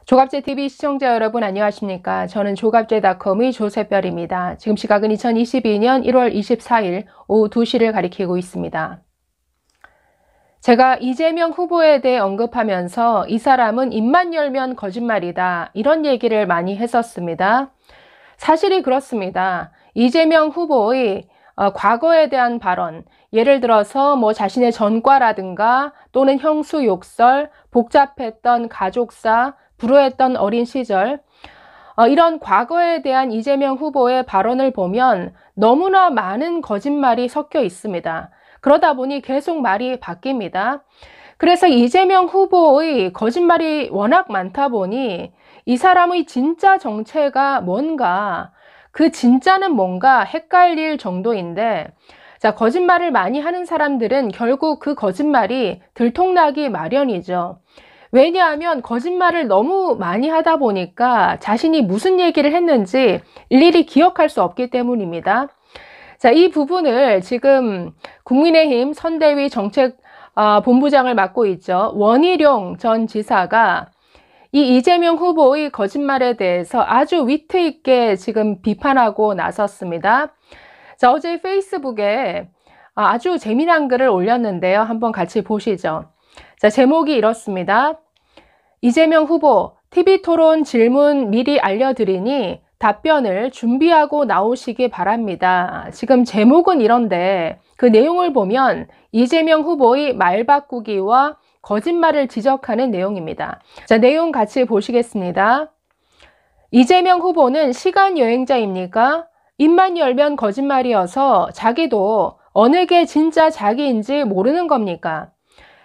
조갑제TV 시청자 여러분 안녕하십니까. 저는 조갑제닷컴의 조세별입니다. 지금 시각은 2022년 1월 24일 오후 2시를 가리키고 있습니다. 제가 이재명 후보에 대해 언급하면서 이 사람은 입만 열면 거짓말이다 이런 얘기를 많이 했었습니다. 사실이 그렇습니다. 이재명 후보의 과거에 대한 발언, 예를 들어서 자신의 전과라든가 또는 형수 욕설, 복잡했던 가족사, 불우했던 어린 시절, 이런 과거에 대한 이재명 후보의 발언을 보면 너무나 많은 거짓말이 섞여 있습니다. 그러다 보니 계속 말이 바뀝니다. 그래서 이재명 후보의 거짓말이 워낙 많다 보니 이 사람의 진짜 정체가 뭔가, 그 진짜는 뭔가 헷갈릴 정도인데, 자, 거짓말을 많이 하는 사람들은 결국 그 거짓말이 들통나기 마련이죠. 왜냐하면 거짓말을 너무 많이 하다 보니까 자신이 무슨 얘기를 했는지 일일이 기억할 수 없기 때문입니다. 자, 이 부분을 지금 국민의힘 선대위 정책본부장을 맡고 있죠. 원희룡 전 지사가 이 이재명 후보의 거짓말에 대해서 아주 위트 있게 지금 비판하고 나섰습니다. 자, 어제 페이스북에 아주 재미난 글을 올렸는데요. 한번 같이 보시죠. 자, 제목이 이렇습니다. 이재명 후보, TV토론 질문 미리 알려드리니 답변을 준비하고 나오시기 바랍니다. 지금 제목은 이런데 그 내용을 보면 이재명 후보의 말 바꾸기와 거짓말을 지적하는 내용입니다. 자, 내용 같이 보시겠습니다. 이재명 후보는 시간여행자입니까? 입만 열면 거짓말이어서 자기도 어느 게 진짜 자기인지 모르는 겁니까?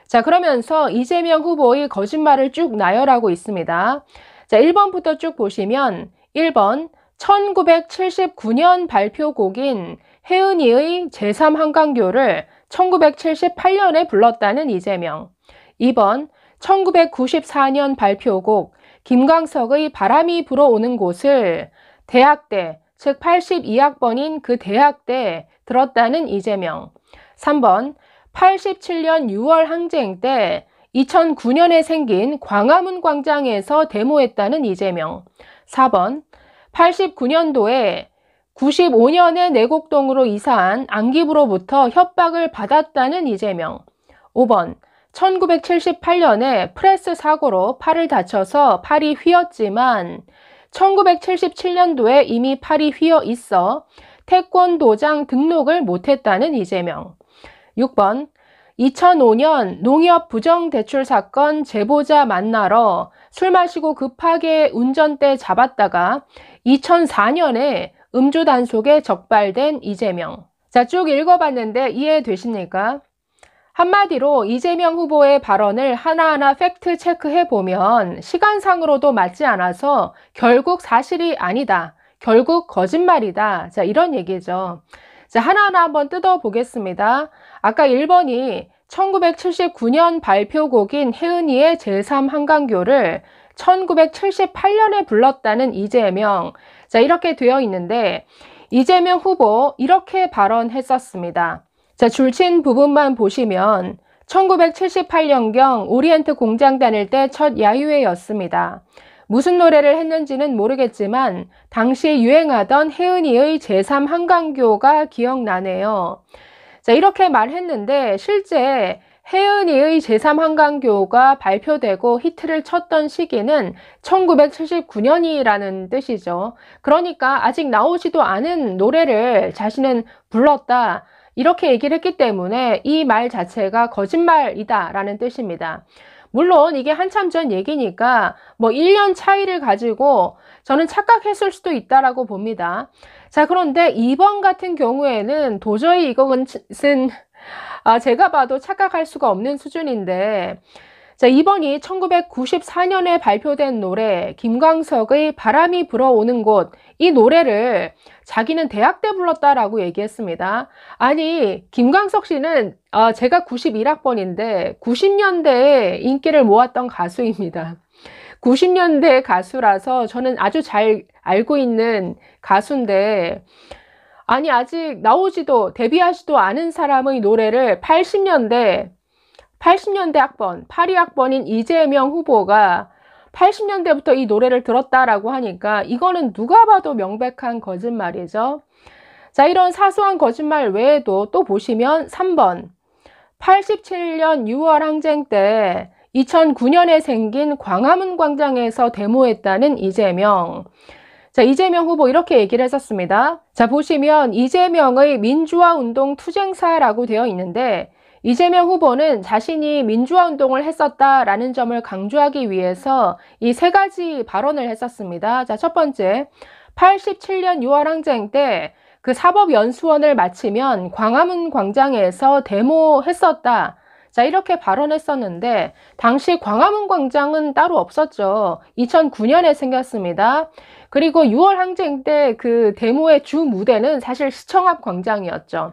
자, 그러면서 이재명 후보의 거짓말을 쭉 나열하고 있습니다. 자, 1번부터 쭉 보시면 1번, 1979년 발표곡인 혜은이의 제3한강교를 1978년에 불렀다는 이재명. 2번, 1994년 발표곡 김광석의 바람이 불어오는 곳을 대학 때, 즉 82학번인 그 대학 때 들었다는 이재명. 3번, 87년 6월 항쟁 때 2009년에 생긴 광화문 광장에서 데모했다는 이재명. 4번, 89년도에 95년에 내곡동으로 이사한 안기부로부터 협박을 받았다는 이재명. 5번, 1978년에 프레스 사고로 팔을 다쳐서 팔이 휘었지만 1977년도에 이미 팔이 휘어 있어 태권도장 등록을 못했다는 이재명. 6번, 2005년 농협 부정대출 사건 제보자 만나러 술 마시고 급하게 운전대 잡았다가 2004년에 음주 단속에 적발된 이재명. 자, 쭉 읽어봤는데 이해되십니까? 한마디로 이재명 후보의 발언을 하나하나 팩트 체크해보면 시간상으로도 맞지 않아서 결국 사실이 아니다. 결국 거짓말이다. 자, 이런 얘기죠. 자, 하나하나 한번 뜯어보겠습니다. 아까 1번이 1979년 발표곡인 혜은이의 제3한강교를 1978년에 불렀다는 이재명. 자, 이렇게 되어 있는데 이재명 후보 이렇게 발언했었습니다. 자, 줄친 부분만 보시면 1978년경 오리엔트 공장 다닐 때 첫 야유회였습니다. 무슨 노래를 했는지는 모르겠지만 당시에 유행하던 혜은이의 제3한강교가 기억나네요. 자, 이렇게 말했는데 실제 혜은이의 제3한강교가 발표되고 히트를 쳤던 시기는 1979년이라는 뜻이죠. 그러니까 아직 나오지도 않은 노래를 자신은 불렀다. 이렇게 얘기를 했기 때문에 이 말 자체가 거짓말이다 라는 뜻입니다. 물론 이게 한참 전 얘기니까 1년 차이를 가지고 저는 착각했을 수도 있다라고 봅니다. 자, 그런데 2번 같은 경우에는 도저히 이것은 제가 봐도 착각할 수가 없는 수준인데, 자, 2번이 1994년에 발표된 노래 김광석의 바람이 불어오는 곳, 이 노래를 자기는 대학 때 불렀다라고 얘기했습니다. 아니, 김광석 씨는 제가 91학번인데 90년대에 인기를 모았던 가수입니다. 90년대 가수라서 저는 아주 잘 알고 있는 가수인데, 아니 아직 나오지도 데뷔하지도 않은 사람의 노래를 80년대 학번, 82학번인 이재명 후보가 80년대부터 이 노래를 들었다라고 하니까 이거는 누가 봐도 명백한 거짓말이죠. 자, 이런 사소한 거짓말 외에도 또 보시면 3번 87년 6월 항쟁 때 2009년에 생긴 광화문 광장에서 데모했다는 이재명. 자, 이재명 후보 이렇게 얘기를 했었습니다. 자, 보시면 이재명의 민주화 운동 투쟁사라고 되어 있는데 이재명 후보는 자신이 민주화 운동을 했었다라는 점을 강조하기 위해서 이 세 가지 발언을 했었습니다. 자, 첫 번째, 87년 6월 항쟁 때 그 사법연수원을 마치면 광화문 광장에서 데모했었다. 자, 이렇게 발언했었는데 당시 광화문 광장은 따로 없었죠. 2009년에 생겼습니다. 그리고 6월 항쟁 때 그 데모의 주 무대는 사실 시청 앞 광장이었죠.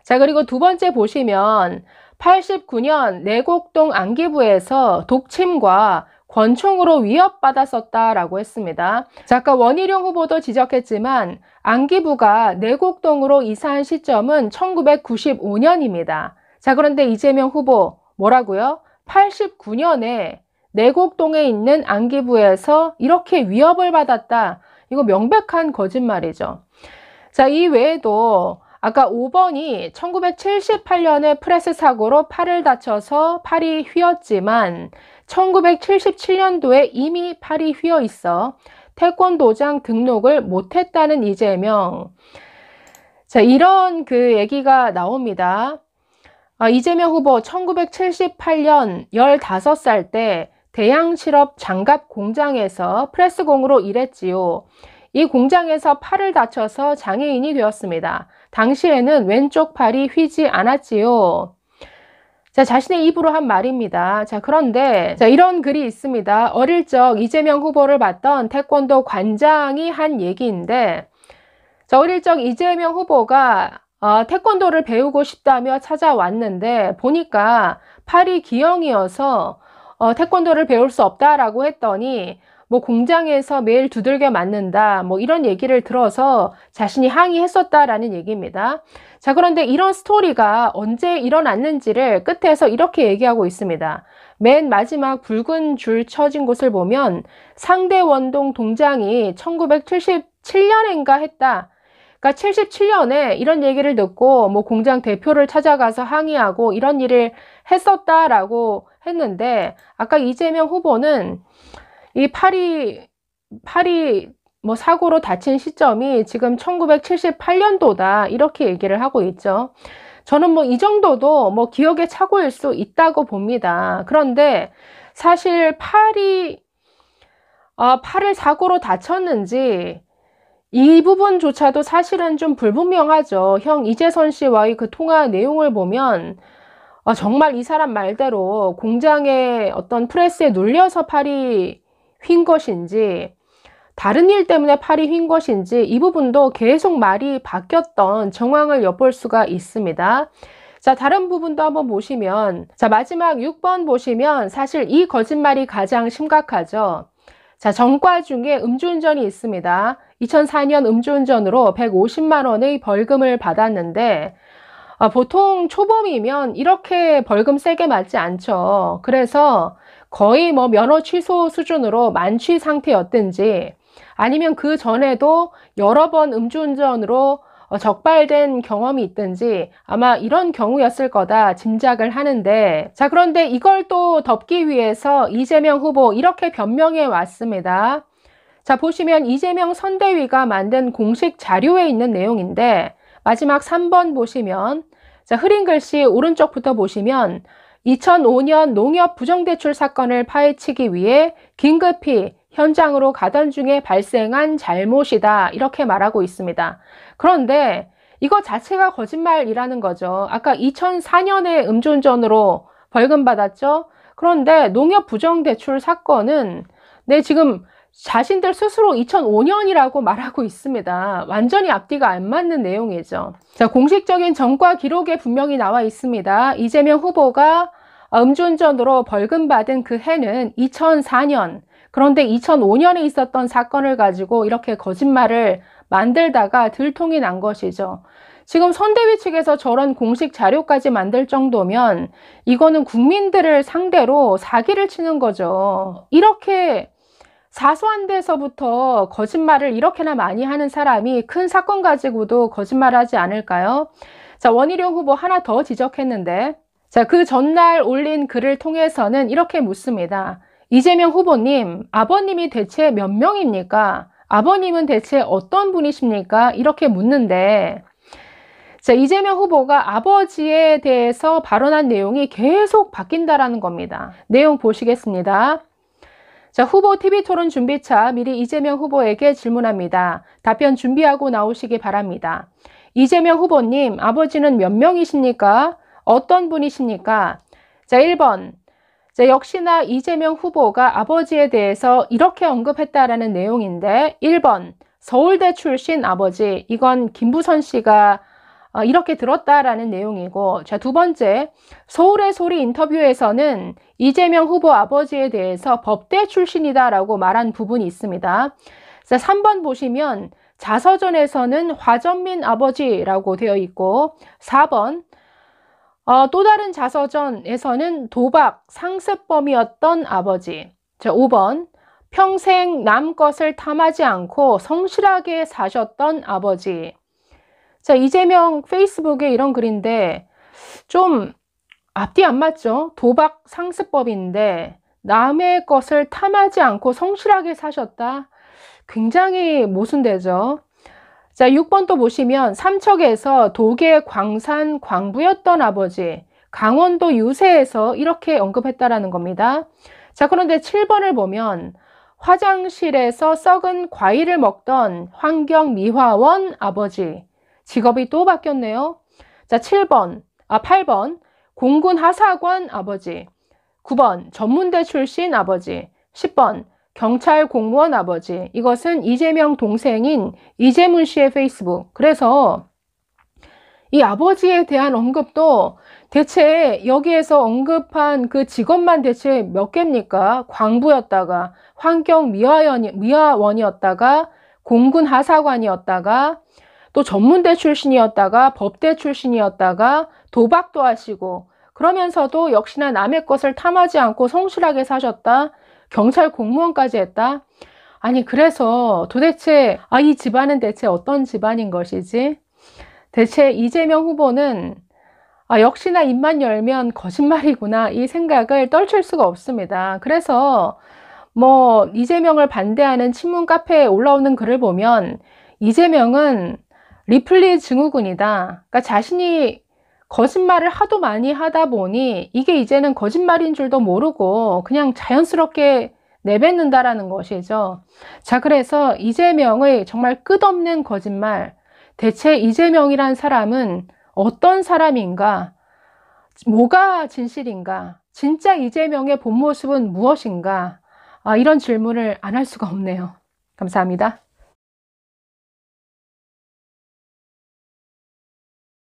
자, 그리고 두 번째 보시면 89년 내곡동 안기부에서 독침과 권총으로 위협받았었다라고 했습니다. 자, 아까 원희룡 후보도 지적했지만 안기부가 내곡동으로 이사한 시점은 1995년입니다. 자, 그런데 이재명 후보 뭐라고요? 89년에 내곡동에 있는 안기부에서 이렇게 위협을 받았다. 이거 명백한 거짓말이죠. 자, 이 외에도 아까 5번이 1978년에 프레스 사고로 팔을 다쳐서 팔이 휘었지만 1977년도에 이미 팔이 휘어 있어 태권도장 등록을 못했다는 이재명. 자, 이런 그 얘기가 나옵니다. 이재명 후보 1978년 15살 때 대양실업 장갑 공장에서 프레스공으로 일했지요. 이 공장에서 팔을 다쳐서 장애인이 되었습니다. 당시에는 왼쪽 팔이 휘지 않았지요. 자, 자신의 입으로 한 말입니다. 자, 그런데 자, 이런 글이 있습니다. 어릴 적 이재명 후보를 봤던 태권도 관장이 한 얘기인데, 자, 어릴 적 이재명 후보가 태권도를 배우고 싶다며 찾아왔는데 보니까 팔이 기형이어서 태권도를 배울 수 없다라고 했더니 뭐 공장에서 매일 두들겨 맞는다 뭐 이런 얘기를 들어서 자신이 항의했었다라는 얘기입니다. 자, 그런데 이런 스토리가 언제 일어났는지를 끝에서 이렇게 얘기하고 있습니다. 맨 마지막 붉은 줄 쳐진 곳을 보면 상대원동 동장이 1977년인가 했다. 그러니까 77년에 이런 얘기를 듣고 뭐 공장 대표를 찾아가서 항의하고 이런 일을 했었다라고 했는데, 아까 이재명 후보는 이 팔이 뭐 사고로 다친 시점이 지금 1978년도다 이렇게 얘기를 하고 있죠. 저는 뭐 이 정도도 뭐 기억의 착오일 수 있다고 봅니다. 그런데 사실 팔을 사고로 다쳤는지 이 부분조차도 사실은 좀 불분명하죠. 형 이재선 씨와의 그 통화 내용을 보면 정말 이 사람 말대로 공장의 어떤 프레스에 눌려서 팔이 휜 것인지 다른 일 때문에 팔이 휜 것인지 이 부분도 계속 말이 바뀌었던 정황을 엿볼 수가 있습니다. 자, 다른 부분도 한번 보시면, 자, 마지막 6번 보시면 사실 이 거짓말이 가장 심각하죠. 자, 전과 중에 음주운전이 있습니다. 2004년 음주운전으로 150만 원의 벌금을 받았는데 보통 초범이면 이렇게 벌금 세게 맞지 않죠. 그래서 거의 뭐 면허 취소 수준으로 만취 상태였든지 아니면 그 전에도 여러 번 음주운전으로 적발된 경험이 있든지 아마 이런 경우였을 거다 짐작을 하는데, 자, 그런데 이걸 또 덮기 위해서 이재명 후보 이렇게 변명해 왔습니다. 자, 보시면 이재명 선대위가 만든 공식 자료에 있는 내용인데 마지막 3번 보시면, 자, 흐린 글씨 오른쪽부터 보시면 2005년 농협 부정대출 사건을 파헤치기 위해 긴급히 현장으로 가던 중에 발생한 잘못이다 이렇게 말하고 있습니다. 그런데 이거 자체가 거짓말이라는 거죠. 아까 2004년에 음주운전으로 벌금 받았죠. 그런데 농협 부정대출 사건은 지금 자신들 스스로 2005년이라고 말하고 있습니다. 완전히 앞뒤가 안 맞는 내용이죠. 자, 공식적인 전과 기록에 분명히 나와 있습니다. 이재명 후보가 음주운전으로 벌금 받은 그 해는 2004년, 그런데 2005년에 있었던 사건을 가지고 이렇게 거짓말을 만들다가 들통이 난 것이죠. 지금 선대위 측에서 저런 공식 자료까지 만들 정도면 이거는 국민들을 상대로 사기를 치는 거죠. 이렇게 사소한 데서부터 거짓말을 이렇게나 많이 하는 사람이 큰 사건 가지고도 거짓말을 하지 않을까요? 자, 원희룡 후보 하나 더 지적했는데, 자, 그 전날 올린 글을 통해서는 이렇게 묻습니다. 이재명 후보님, 아버님이 대체 몇 명입니까? 아버님은 대체 어떤 분이십니까? 이렇게 묻는데, 자, 이재명 후보가 아버지에 대해서 발언한 내용이 계속 바뀐다라는 겁니다. 내용 보시겠습니다. 자, 후보 TV토론 준비차 미리 이재명 후보에게 질문합니다. 답변 준비하고 나오시기 바랍니다. 이재명 후보님, 아버지는 몇 명이십니까? 어떤 분이십니까? 자, 1번. 자, 역시나 이재명 후보가 아버지에 대해서 이렇게 언급했다라는 내용인데, 1번. 서울대 출신 아버지. 이건 김부선 씨가 이렇게 들었다라는 내용이고, 자, 두 번째, 서울의 소리 인터뷰에서는 이재명 후보 아버지에 대해서 법대 출신이다라고 말한 부분이 있습니다. 자, 3번 보시면 자서전에서는 화전민 아버지라고 되어 있고, 4번, 또 다른 자서전에서는 도박 상습범이었던 아버지. 자, 5번, 평생 남 것을 탐하지 않고 성실하게 사셨던 아버지. 자, 이재명 페이스북에 이런 글인데 좀 앞뒤 안 맞죠? 도박 상습법인데 남의 것을 탐하지 않고 성실하게 사셨다? 굉장히 모순되죠. 자, 6번 또 보시면 삼척에서 도계 광산 광부였던 아버지, 강원도 유세에서 이렇게 언급했다라는 겁니다. 자, 그런데 7번을 보면 화장실에서 썩은 과일을 먹던 환경미화원 아버지, 직업이 또 바뀌었네요. 자, 8번, 공군 하사관 아버지. 9번, 전문대 출신 아버지. 10번, 경찰 공무원 아버지. 이것은 이재명 동생인 이재문 씨의 페이스북. 그래서 이 아버지에 대한 언급도 대체 여기에서 언급한 그 직업만 대체 몇 개입니까? 광부였다가, 환경미화원이었다가, 공군 하사관이었다가, 또 전문대 출신이었다가 법대 출신이었다가 도박도 하시고 그러면서도 역시나 남의 것을 탐하지 않고 성실하게 사셨다. 경찰 공무원까지 했다. 아니 그래서 도대체 이 집안은 대체 어떤 집안인 것이지? 대체 이재명 후보는 역시나 입만 열면 거짓말이구나 이 생각을 떨칠 수가 없습니다. 그래서 뭐 이재명을 반대하는 친문 카페에 올라오는 글을 보면 이재명은 리플리 증후군이다. 그러니까 자신이 거짓말을 하도 많이 하다 보니 이게 이제는 거짓말인 줄도 모르고 그냥 자연스럽게 내뱉는다라는 것이죠. 자, 그래서 이재명의 정말 끝없는 거짓말, 대체 이재명이란 사람은 어떤 사람인가? 뭐가 진실인가? 진짜 이재명의 본 모습은 무엇인가? 이런 질문을 안 할 수가 없네요. 감사합니다.